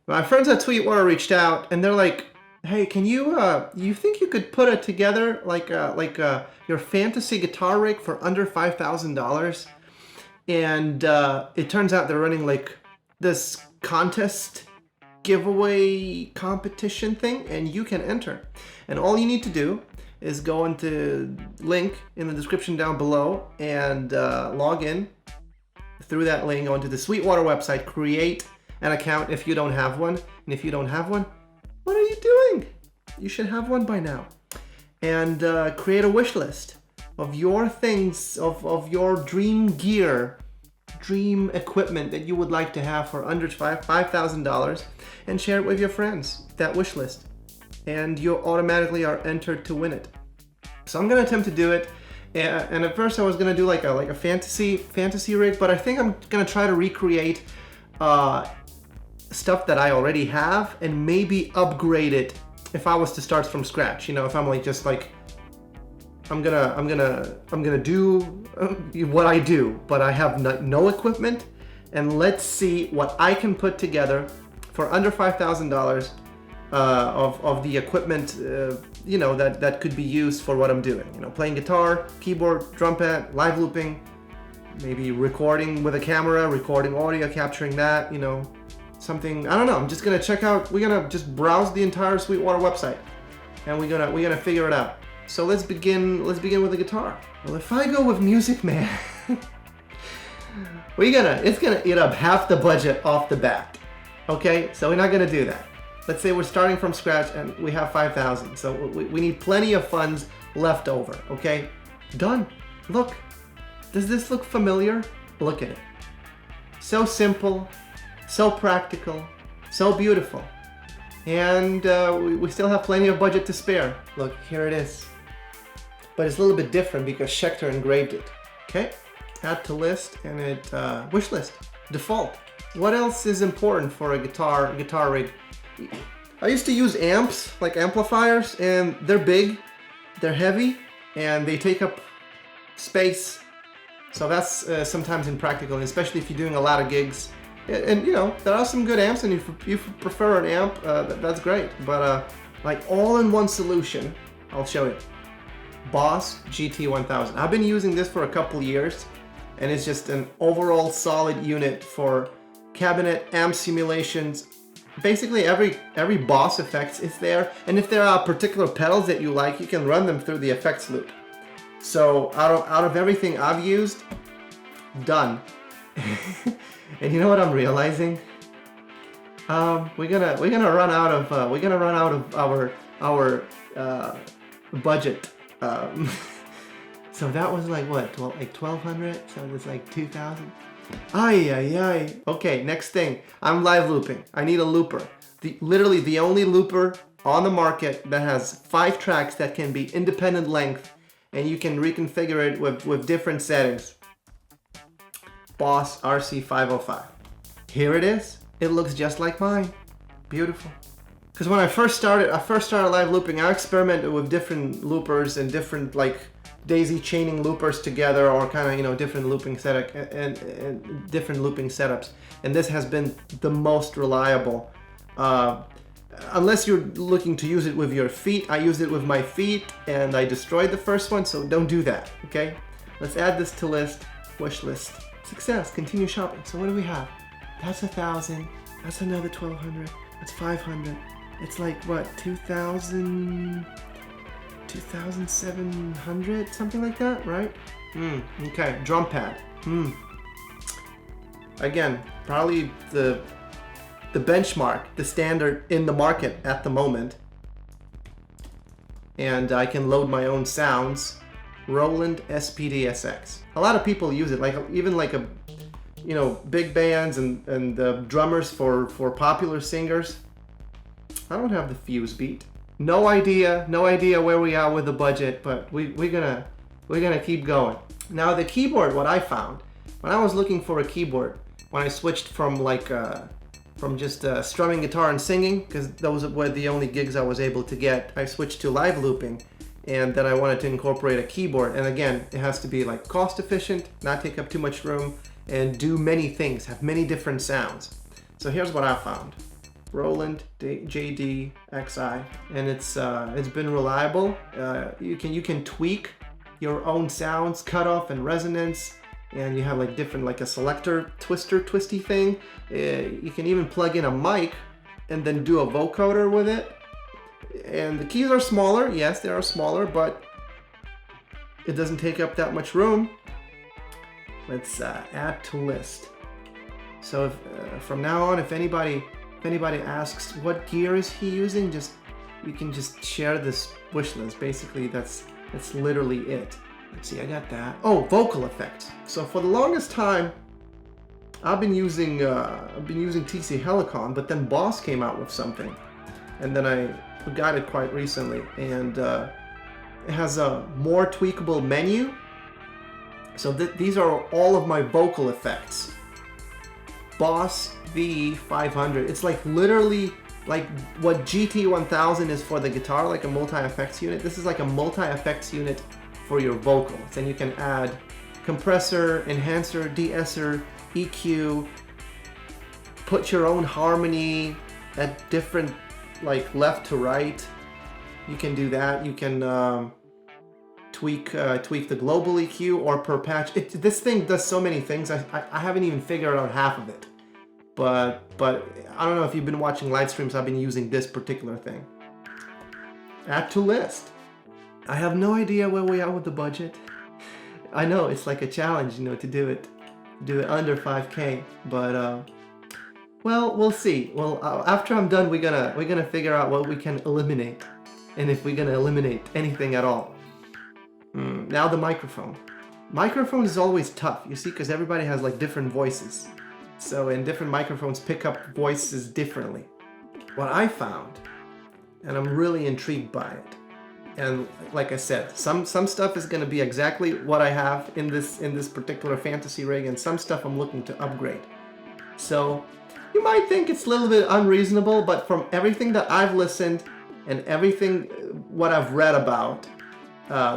My friends at Sweetwater reached out and they're like, "Hey, can you think you could put it together like your fantasy guitar rig for under $5,000?" And it turns out they're running like this contest giveaway competition thing, and you can enter. And all you need to do is go into link in the description down below and log in through that link onto the Sweetwater website, create an account if you don't have one. And if you don't have one, what are you doing? You should have one by now. And create a wish list of your things, of your dream gear, dream equipment that you would like to have for under $5,000, and share it with your friends, that wish list. And you automatically are entered to win it. So I'm gonna attempt to do it. And at first I was gonna do like a fantasy rig, but I think I'm gonna try to recreate stuff that I already have and maybe upgrade it if I was to start from scratch. You know, if I'm like just like I'm gonna do what I do, but I have no equipment, and let's see what I can put together for under $5,000 of the equipment, you know, that could be used for what I'm doing. You know, playing guitar, keyboard, drum pad, live looping, maybe recording with a camera, recording audio, capturing that. You know, something, I don't know. I'm just gonna check out. We're gonna just browse the entire Sweetwater website, and we're gonna figure it out. So let's begin with the guitar. Well, if I go with Music Man, it's gonna eat up half the budget off the bat. Okay, so we're not gonna do that. Let's say we're starting from scratch and we have 5,000. So we need plenty of funds left over. Okay, done. Look, does this look familiar? Look at it. So simple, so practical, so beautiful. And we still have plenty of budget to spare. Look, here it is. But it's a little bit different because Schecter engraved it. Okay, add to list, and it wish list, default. What else is important for a guitar rig? I used to use amps, like amplifiers, and they're big, they're heavy, and they take up space. So that's sometimes impractical, and especially if you're doing a lot of gigs. And you know, there are some good amps, and if you prefer an amp, that's great. But like all-in-one solution, I'll show you. Boss GT1000. I've been using this for a couple years, and it's just an overall solid unit for cabinet amp simulations. Basically every Boss effects is there, and if there are particular pedals that you like, you can run them through the effects loop. So out of everything I've used, done. And you know what I'm realizing? We're gonna run out of our budget. So that was like what, like 1,200? So it was like 2,000. Ay. Okay, next thing. I'm live looping. I need a looper. Literally the only looper on the market that has 5 tracks that can be independent length, and you can reconfigure it with different settings. Boss RC505. Here it is. It looks just like mine. Beautiful. Because when I first started live looping, I experimented with different loopers and different like daisy chaining loopers together, or kind of, you know, different looping setup and different looping setups. And this has been the most reliable. Unless you're looking to use it with your feet. I used it with my feet and I destroyed the first one, so don't do that. Okay, let's add this to list, wish list. Success, continue shopping. So what do we have? That's 1,000. That's another 1,200. That's 500. It's like what, 2,700, something like that, right? Okay, drum pad. Again, probably the benchmark, the standard in the market at the moment. And I can load my own sounds. Roland SPD-SX. A lot of people use it, like even like a, you know, big bands and drummers for popular singers. I don't have the fuse beat. No idea where we are with the budget, but we're gonna keep going. Now the keyboard, what I found when I was looking for a keyboard, when I switched from just strumming guitar and singing, because those were the only gigs I was able to get, I switched to live looping, and then I wanted to incorporate a keyboard. And again, it has to be like cost efficient, not take up too much room, and do many things, have many different sounds. So here's what I found. Roland JD XI, and it's been reliable. You can tweak your own sounds, cutoff and resonance, and you have like different, like a selector twisty thing. You can even plug in a mic and then do a vocoder with it. And the keys are smaller. Yes, they are smaller, but it doesn't take up that much room. Let's add to list. So if, from now on, if anybody asks what gear is he using, you can just share this wish list. Basically, that's literally it. Let's see, I got that. Oh, vocal effects. So for the longest time, I've been using TC Helicon, but then Boss came out with something, and then I got it quite recently, and it has a more tweakable menu. So these are all of my vocal effects. Boss V500. It's like literally like what GT1000 is for the guitar, like a multi-effects unit. This is like a multi-effects unit for your vocals, and you can add compressor, enhancer, de-esser, EQ, put your own harmony at different, like left to right. You can do that. You can tweak the global EQ or per patch. This thing does so many things. I haven't even figured out half of it. But I don't know if you've been watching live streams. I've been using this particular thing. Add to list. I have no idea where we are with the budget. I know it's like a challenge, to do it under 5K. But well, we'll see. Well, after I'm done, we're gonna figure out what we can eliminate, and if we're gonna eliminate anything at all. Now the microphone. Microphone is always tough, you see, because everybody has like different voices. So, and different microphones pick up voices differently. What I found, and I'm really intrigued by it, and like I said, some stuff is going to be exactly what I have in this particular fantasy rig, and some stuff I'm looking to upgrade. So you might think it's a little bit unreasonable, but from everything that I've listened and everything what I've read about,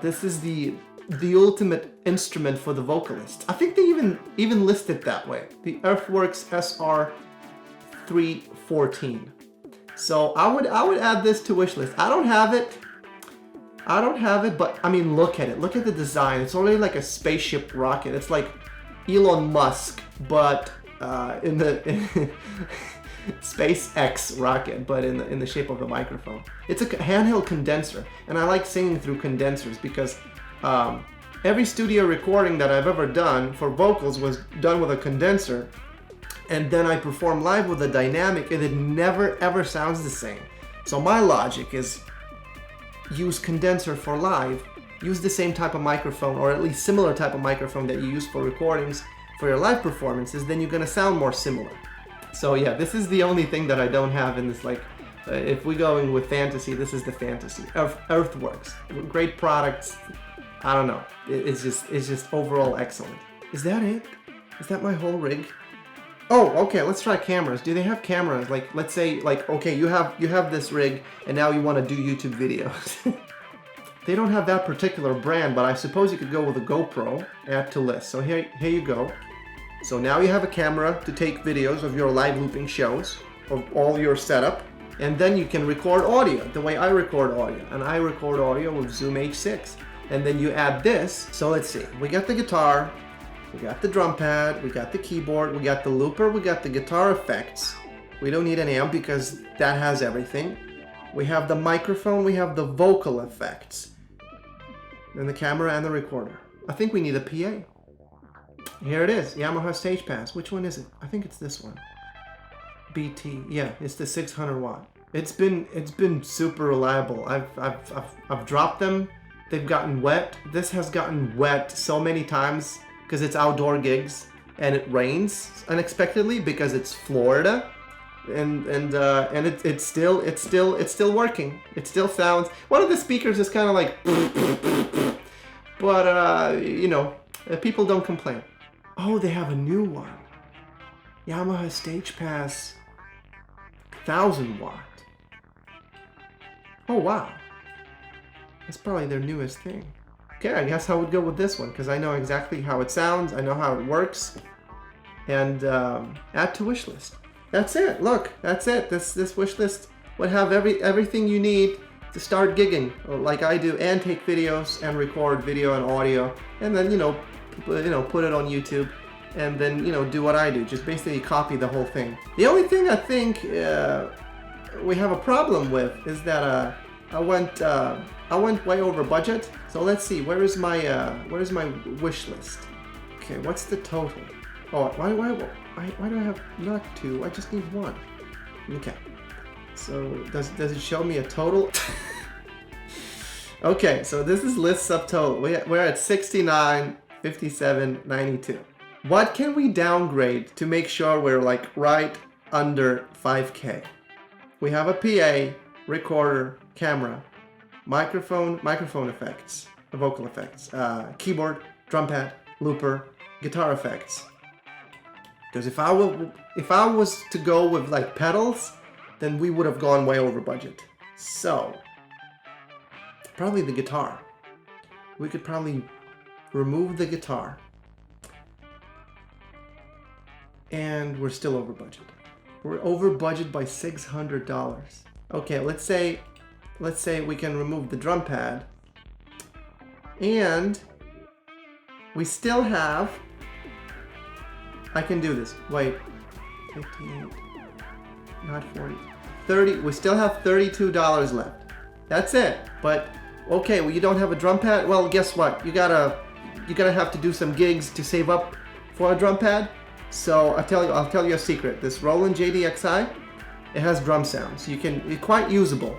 this is the ultimate instrument for the vocalist. I think they even list it that way. The Earthworks SR314. So I would add this to wish list. I don't have it, but I mean, look at it. Look at the design. It's already like a spaceship rocket. It's like Elon Musk, but in the SpaceX rocket, but in the shape of a microphone. It's a handheld condenser, and I like singing through condensers because every studio recording that I've ever done for vocals was done with a condenser, and then I perform live with a dynamic, and it never ever sounds the same. So my logic is use condenser for live, use the same type of microphone, or at least similar type of microphone that you use for recordings for your live performances, then you're gonna sound more similar. So yeah, this is the only thing that I don't have in this, like, if we're going with fantasy, this is the fantasy. Earthworks, great products. I don't know, it's just overall excellent. Is that it? Is that my whole rig? Oh, okay, let's try cameras. Do they have cameras? Like, let's say, like, okay, you have this rig, and now you want to do YouTube videos. They don't have that particular brand, but I suppose you could go with a GoPro, add to list. So here you go. So now you have a camera to take videos of your live looping shows, of all your setup, and then you can record audio, the way I record audio. And I record audio with Zoom H6. And then you add this. So let's see, we got the guitar, we got the drum pad, we got the keyboard, we got the looper, we got the guitar effects. We don't need an amp because that has everything. We have the microphone, we have the vocal effects. Then the camera and the recorder. I think we need a PA. Here it is, Yamaha Stage Pass. Which one is it? I think it's this one. BT, yeah, it's the 600 watt. It's been super reliable. I've dropped them. They've gotten wet. This has gotten wet so many times because it's outdoor gigs and it rains unexpectedly because it's Florida, and it's still working. It still sounds. One of the speakers is kind of like, but people don't complain. Oh, they have a new one. Yamaha Stage Pass 1000 watt. Oh wow. That's probably their newest thing. Okay, I guess I would go with this one because I know exactly how it sounds, I know how it works, and add to wish list. that's it. Look, that's it. This wish list would have everything you need to start gigging like I do, and take videos and record video and audio, and then put it on YouTube, and then do what I do. Just basically copy the whole thing. The only thing I think we have a problem with is that I went way over budget. So let's see, where is my wish list? Okay, what's the total? Oh, why do I have not two? I just need one. Okay. So does it show me a total? Okay, so this is list subtotal. We're at 69, 57, 92. What can we downgrade to make sure we're like right under 5K? We have a PA, recorder, camera, microphone effects, vocal effects, keyboard, drum pad, looper, guitar effects. Because if I was to go with like pedals, then we would have gone way over budget. So probably the guitar. We could probably remove the guitar, and we're still over budget. We're over budget by $600. Okay, let's say we can remove the drum pad, and we still have, I can do this. Wait, 58, not 40, 30. We still have $32 left. That's it. But okay, well, you don't have a drum pad. Well, guess what? You're gonna have to do some gigs to save up for a drum pad. So I'll tell you a secret. This Roland JDXI, it has drum sounds. It's quite usable.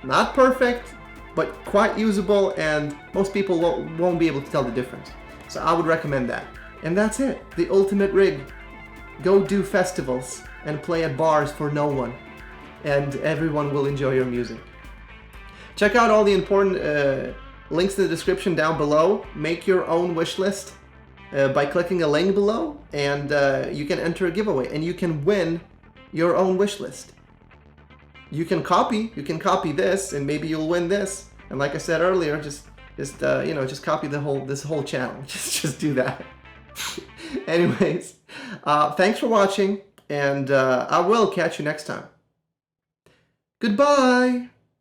Not perfect, but quite usable, and most people won't be able to tell the difference. So I would recommend that. And that's it. The ultimate rig. Go do festivals and play at bars for no one, and everyone will enjoy your music. Check out all the important links in the description down below. Make your own wish list by clicking a link below, and you can enter a giveaway, and you can win your own wish list. You can copy this, and maybe you'll win this. And like I said earlier, just copy this whole channel. Just do that. Anyways, thanks for watching, and I will catch you next time. Goodbye.